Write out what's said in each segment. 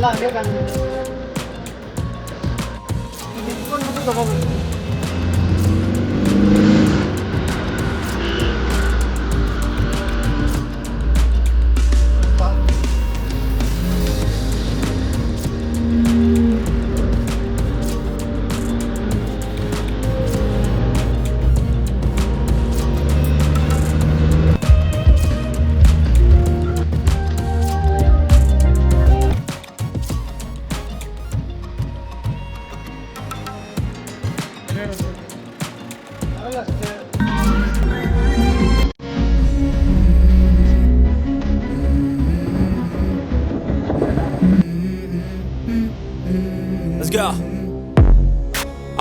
ร่างเดียวกันมีคนมาตัวกับผม Let's go.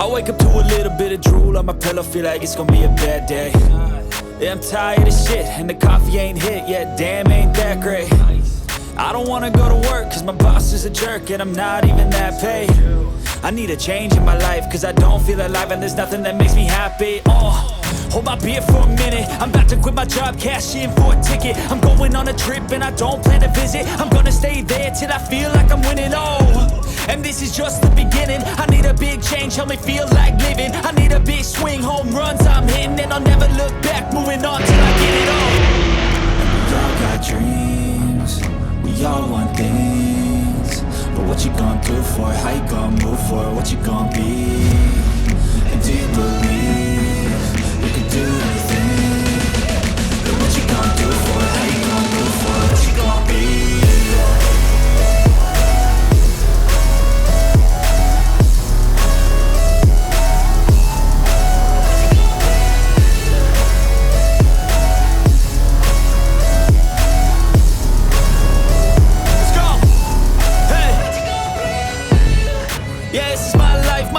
I wake up to a little bit of drool on my pillow, feel like it's gonna be a bad day. Yeah, I'm tired of shit, and the coffee ain't hit yet, damn, ain't that great. I don't wanna go to work, cause my boss is a jerk, and I'm not even that paid. I need a change in my life, cause I don't feel alive, and there's nothing that makes me happy. Hold my beer for a minute, I'm about to quit my job, cash in for a ticket. I'm going on a trip, and I don't plan to visit. I'm gonna stay there till I feel like I'm winning, and this is just the beginning. I need a big change, help me feel like living. I need a big swing, home runs I'm hitting, and I'll never look back, moving on till I get it all. We all got dreams, we all want things, but what you gonna do for it? How you gonna move for it? What you gonna be? And do you believe you can do anything? But what you gonna do for it? How you gonna move for it? What you gonna be?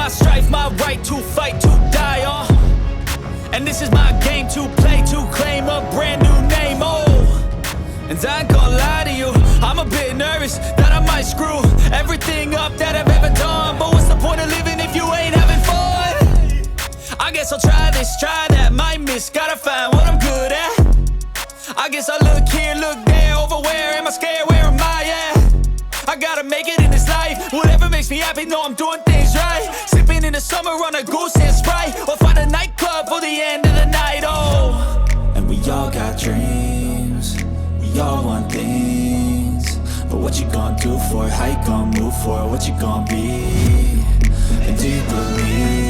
My strife, my right to fight, to die on. And this is my game to play, to claim a brand new name, And I ain't gonna lie to you, I'm a bit nervous that I might screw everything up that I've ever done. But what's the point of living if you ain't having fun? I guess I'll try this, try that, might miss, gotta find what I'm good at. I guess I look here, look there, over where am I scared, where am I at? I gotta make it in this life, whatever makes me happy, know I'm doing things right. Sipping in the summer on a goose and Sprite, or find a nightclub for the end of the night, And we all got dreams, we all want things, but what you gonna do for it? How you gonna move for it? What you gonna be? And do you believe